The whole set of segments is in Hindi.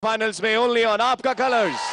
फाइनल्स में ओनली ऑन आपका कलर्स।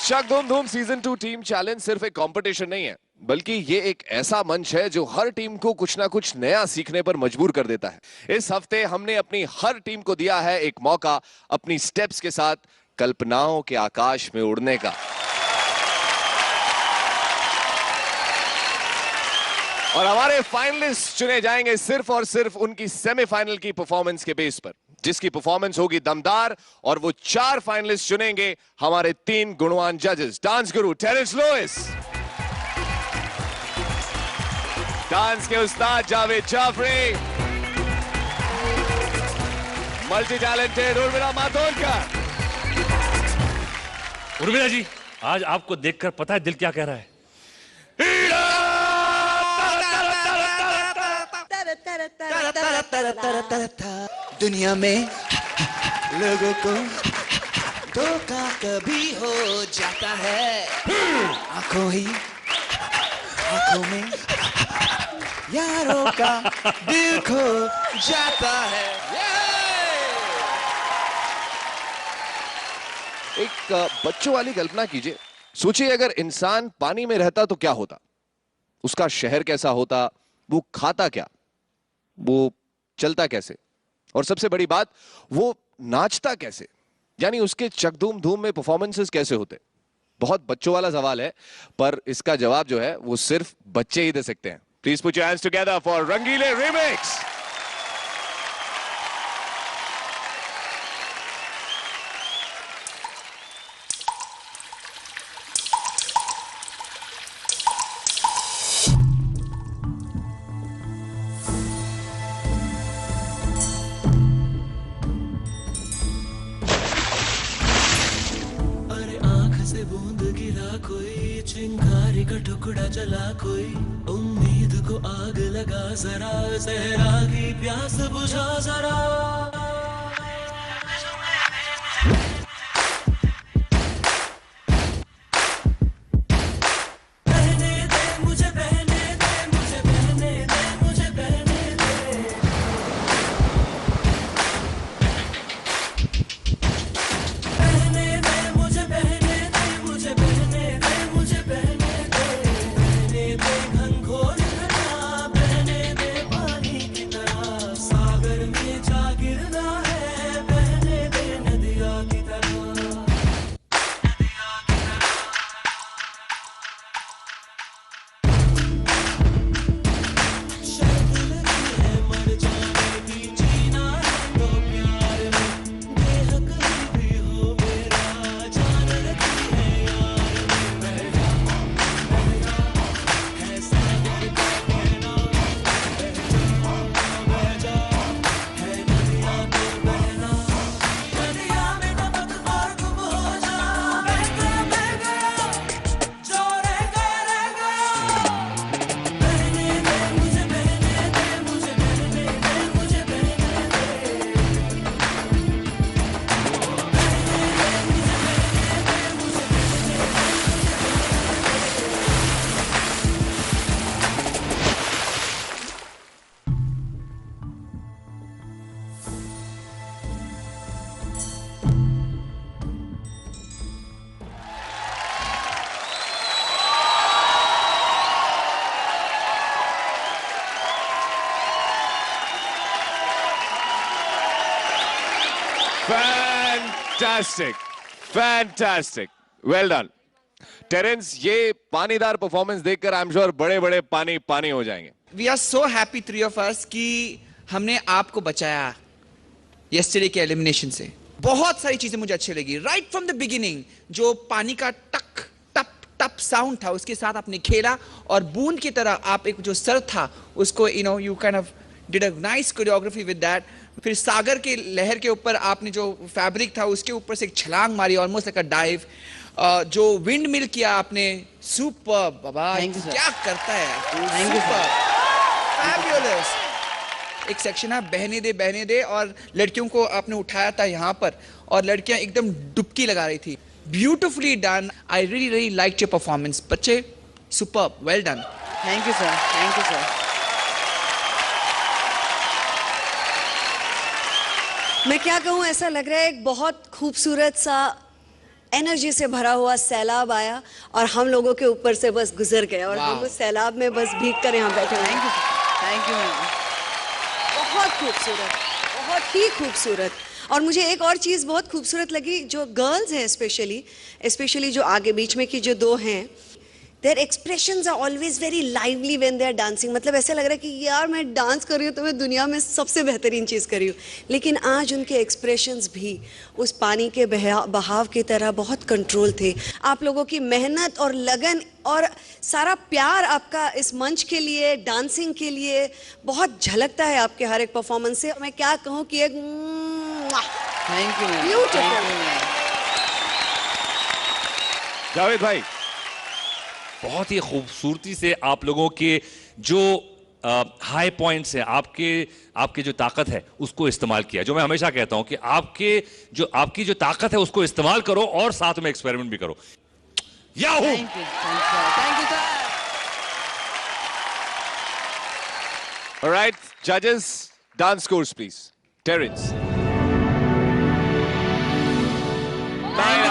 चक Dhoom Dhoom season 2 team challenge सिर्फ एक कंपटीशन नहीं है, बल्कि ये एक ऐसा मंच है जो हर टीम को कुछ ना कुछ नया सीखने पर मजबूर कर देता है। इस हफ्ते हमने अपनी हर टीम को दिया है एक मौका अपनी स्टेप्स के साथ कल्पनाओं के आकाश में उड़ने का। और हमारे फाइनलिस्ट चुने जाएंगे सिर्फ और सिर्फ उनकी सेमीफाइनल की परफॉर्मेंस के बेस पर, जिसकी परफॉर्मेंस होगी दमदार। और वो 4 फाइनलिस्ट चुनेंगे हमारे 3 गुणवान जजेस। डांस गुरु टेरेंस लुइस, डांस के उस्ताद जावेद जाफरी, मल्टी टैलेंटेड उर्मिला मातोंडकर। उर्मिला जी, आज आपको देखकर पता है दिल क्या कह रहा है? दुनिया में लोगों को धोखा कभी हो जाता है, आंखों में यारों का दिल खो जाता है। एक बच्चों वाली कल्पना कीजिए, सोचिए अगर इंसान पानी में रहता तो क्या होता, उसका शहर कैसा होता, वो खाता क्या, वो चलता कैसे, और सबसे बड़ी बात वो नाचता कैसे, यानी उसके चक धूम धूम में परफॉर्मेंसेस कैसे होते। बहुत बच्चों वाला सवाल है, पर इसका जवाब जो है वो सिर्फ बच्चे ही दे सकते हैं। Please put your hands together for Rangeele remix. कोई चिंगारी का टुकड़ा जला, कोई उम्मीद को आग लगा, जरा सहरा की प्यास बुझा जरा। Fantastic, fantastic, well done Terence. ये पानीदार परफॉर्मेंस देखकर आई एम श्योर बड़े बड़े पानी पानी हो जाएंगे। We are so happy 3 of us कि हमने आपको बचाया यस्टरडे के एलिमिनेशन से। बहुत सारी चीजें मुझे अच्छी लगी राइट फ्रॉम द बिगिनिंग। जो पानी का टक टप टप साउंड था उसके साथ आपने खेला, और बूंद की तरह आप एक जो सर था उसको you kind of did a nice choreography with that. फिर सागर के लहर के ऊपर आपने जो फैब्रिक था उसके ऊपर से एक छलांग मारी, ऑलमोस्ट लाइक अ डाइव। जो विंड मिल किया आपने, सुपर बाबा, क्या करता है, सुपर फैबुलस। एक सेक्शन है बहने दे और लड़कियों को आपने उठाया था यहाँ पर और लड़कियां एकदम डुबकी लगा रही थी। Beautifully done, I really really liked your performance. बच्चे super, well done. Thank you sir, thank you sir. मैं क्या कहूँ, ऐसा लग रहा है एक बहुत खूबसूरत सा एनर्जी से भरा हुआ सैलाब आया और हम लोगों के ऊपर से बस गुजर गया और हम उस सैलाब में बस भीग कर यहाँ बैठे हुए हैं। Thank you ma'am. बहुत खूबसूरत, बहुत ही खूबसूरत। और मुझे एक और चीज़ बहुत खूबसूरत लगी, जो गर्ल्स हैं स्पेशली जो आगे बीच में की जो दो हैं, their expressions are always very lively when they are dancing. मतलब ऐसा लग रहा है कि यार मैं डांस कर रही हूँ तो मैं दुनिया में सबसे बेहतरीन चीज़ कर रही हूँ, लेकिन आज उनके एक्सप्रेशंस भी उस पानी के बहाव की तरह बहुत कंट्रोल थे। आप लोगों की मेहनत और लगन और सारा प्यार आपका इस मंच के लिए, डांसिंग के लिए बहुत झलकता है आपके हर एक परफॉर्मेंस से। मैं क्या कहूँ कि एक thank you ma'am. Beautiful. Javed भाई, बहुत ही खूबसूरती से आप लोगों के जो हाई पॉइंट्स हैं, आपके जो ताकत है उसको इस्तेमाल किया। जो मैं हमेशा कहता हूं कि आपकी जो ताकत है उसको इस्तेमाल करो और साथ में एक्सपेरिमेंट भी करो। Yahoo! Thank you sir. Alright जजेस, dance scores please. Terence. Thank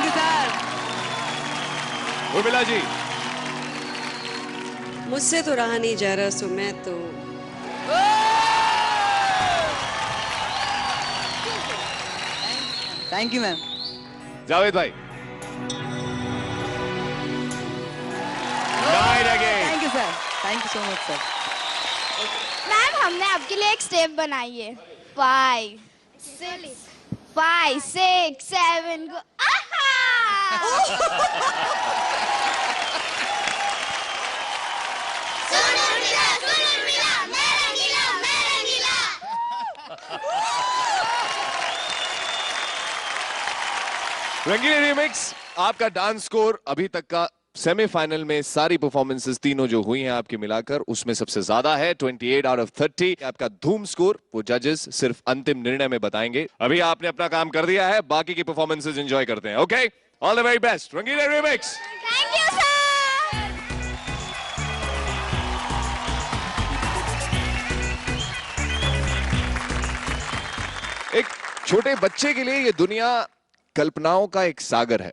you sir. Urmila ji. मुझसे तो रहा नहीं जा रहा, सो मैं तो थैंक यू मैम। जावेद भाई। Nine again. Thank you sir. Thank you so much sir. Ma'am हमने आपके लिए एक स्टेप बनाई है। 5 6 7 गो। रंगीली रीमिक्स, आपका डांस स्कोर अभी तक का सेमीफाइनल में सारी परफॉर्मेंसेस तीनों जो हुई हैं आपकी मिलाकर उसमें सबसे ज्यादा है 28 आउट ऑफ 30। आपका धूम स्कोर वो जजेस सिर्फ अंतिम निर्णय में बताएंगे। अभी आपने अपना काम कर दिया है, बाकी की परफॉर्मेंसेस एंजॉय करते हैं। Okay, all the very best Rangeeli remix. Thank you sir. एक छोटे बच्चे के लिए ये दुनिया कल्पनाओं का एक सागर है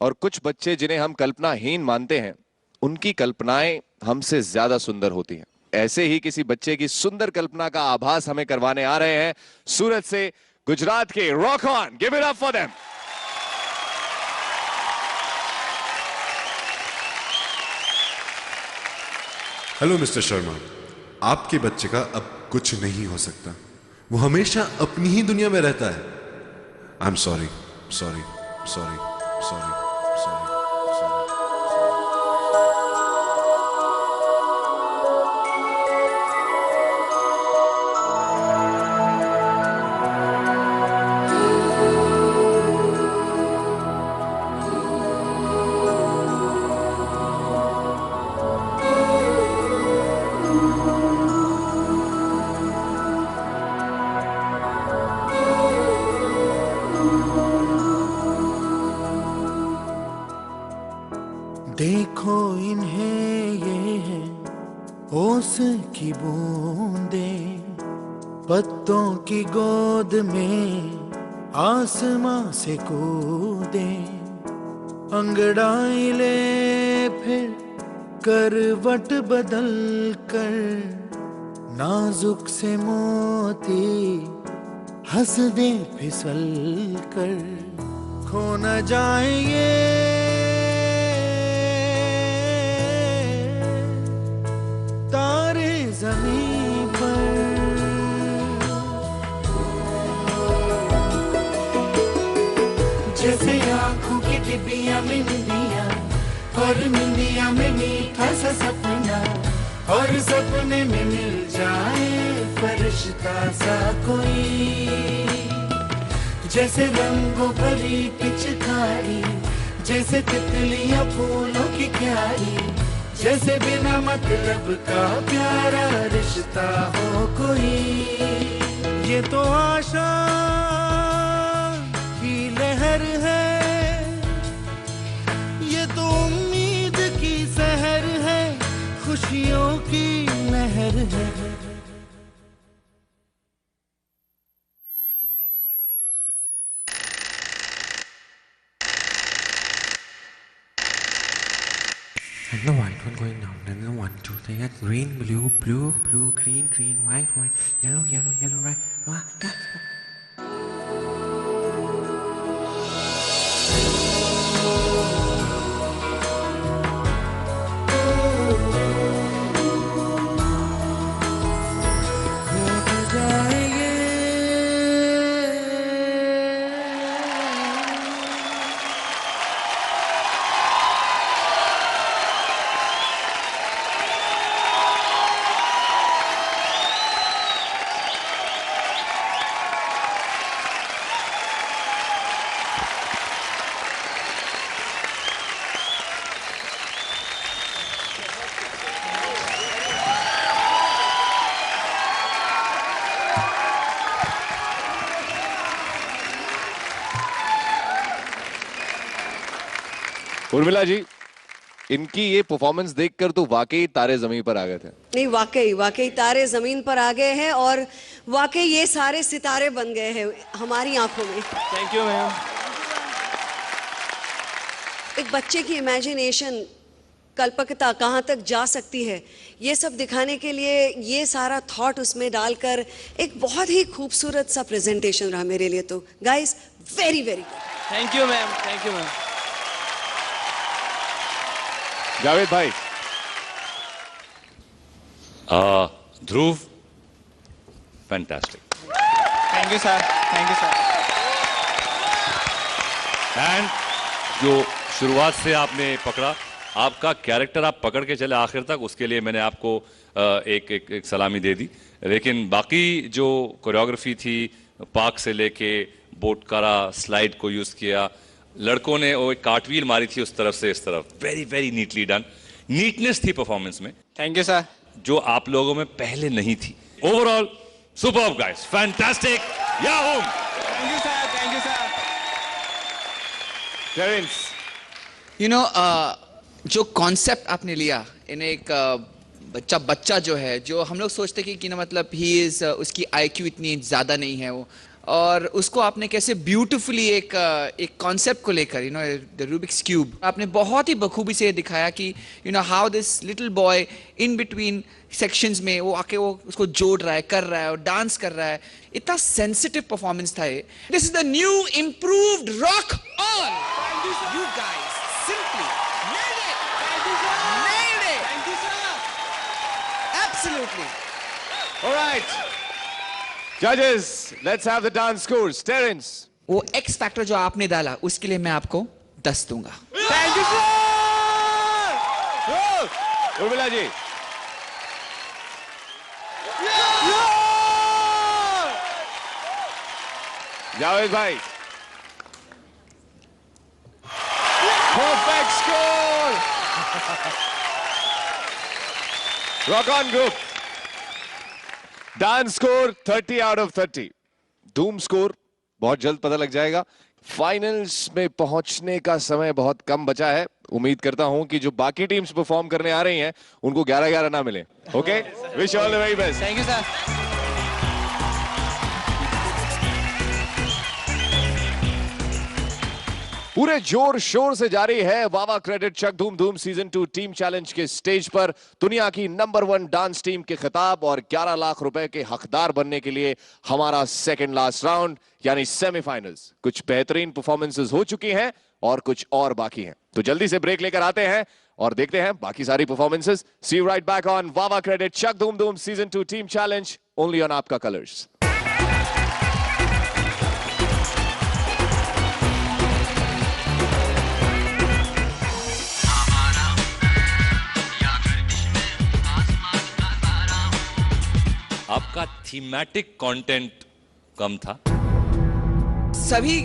और कुछ बच्चे जिन्हें हम कल्पनाहीन मानते हैं उनकी कल्पनाएं हमसे ज्यादा सुंदर होती हैं। ऐसे ही किसी बच्चे की सुंदर कल्पना का आभास हमें करवाने आ रहे हैं सूरत से गुजरात के rock on. Give it up for them. Hello mister Sharma, आपके बच्चे का अब कुछ नहीं हो सकता। वो हमेशा अपनी ही दुनिया में रहता है। I am sorry sorry sorry sorry sorry. देखो इन्हें, ये है ओस की बूंदे, पत्तों की गोद में आसमां से कूदे, अंगड़ाई ले फिर करवट बदल कर, नाजुक से मोती हंस दे फिसल कर, खो न जाए ये तारे जमीन पर। जैसे आंखों की डिबिया में निंदिया, और निंदिया में मीठा सा सपना, और सपने में मिल जाए फरिश्ता सा कोई। जैसे रंगों भरी पिचकारी, जैसे तितलियां फूलों की क्यारी, जैसे बिना मतलब का प्यारा रिश्ता हो कोई। ये तो आशा की लहर है, ये तो उम्मीद की सहर है, खुशियों की लहर है। And the white one going down. Then the 1, 2, 3. That's green, blue, blue, blue, green, green, white, white, yellow, yellow, yellow, right. Urmila ji, इनकी ये परफॉर्मेंस देखकर तो वाकई तारे जमीन पर आ गए थे। नहीं, वाकई वाकई तारे जमीन पर आ गए हैं और वाकई ये सारे सितारे बन गए हैं हमारी आंखों में। Thank you ma'am. एक बच्चे की इमेजिनेशन, कल्पकता कहाँ तक जा सकती है, ये सब दिखाने के लिए ये सारा थॉट उसमें डालकर एक बहुत ही खूबसूरत सा प्रेजेंटेशन रहा मेरे लिए। तो guys, very very good. Thank you ma'am, thank you ma'am. Javed भाई। Dhruv, fantastic. Thank you sir, thank you sir. And जो शुरुआत से आपने पकड़ा, आपका कैरेक्टर आप पकड़ के चले आखिर तक, उसके लिए मैंने आपको एक सलामी दे दी। लेकिन बाकी जो कोरियोग्राफी थी, पार्क से लेके बोट कारा स्लाइड को यूज किया, लड़कों ने वो एक कार्टव्हील मारी थी उस तरफ से इस तरफ, very very neatly done. Neatness थी परफॉर्मेंस में, थैंक यू सर, जो आप लोगों में पहले नहीं थी। Overall superb guys, fantastic. या होम। Thank you sir, thank you sir. Terence, you know, जो कॉन्सेप्ट आपने लिया, इन एक बच्चा जो है, जो हम लोग सोचते कि ना मतलब ही इज, उसकी आईक्यू इतनी ज़्यादा नहीं है वो, और उसको आपने कैसे ब्यूटिफुली एक कॉन्सेप्ट को लेकर, you know, the Rubik's cube, आपने बहुत ही बखूबी से दिखाया कि you know how this little boy in between sections में वो आके वो उसको जोड़ रहा है, कर रहा है और डांस कर रहा है। इतना सेंसिटिव परफॉर्मेंस था ये। This is the new improved rock on. You guys simply nailed it. Nailed it. Thank you sir. Absolutely. all right. Judges, let's have the dance scores. Terence. वो एक्स फैक्टर जो आपने डाला, उसके लिए मैं आपको 10 दूंगा। Thank you, sir. Urmila ji. Javed भाई। Perfect score. Rock on group. Dance score 30 out of 30। धूम स्कोर बहुत जल्द पता लग जाएगा। फाइनल्स में पहुंचने का समय बहुत कम बचा है। उम्मीद करता हूं कि जो बाकी टीम्स परफॉर्म करने आ रही हैं उनको 11-11 ना मिले। Okay, wish all the very best. Thank you sir. पूरे जोर शोर से जारी है वावा credit Chak Dhoom Dhoom season 2 team challenge के स्टेज पर। दुनिया की नंबर 1 डांस टीम के खिताब और 11 लाख रुपए के हकदार बनने के लिए हमारा सेकंड लास्ट राउंड यानी सेमीफाइनल्स। कुछ बेहतरीन परफॉर्मेंसेस हो चुकी हैं और कुछ और बाकी हैं, तो जल्दी से ब्रेक लेकर आते हैं और देखते हैं बाकी सारी performances. See you right back on वावा credit Chak Dhoom Dhoom season 2 team challenge, only on आपका कलर्स। आपका थीमेटिक कंटेंट कम था। सभी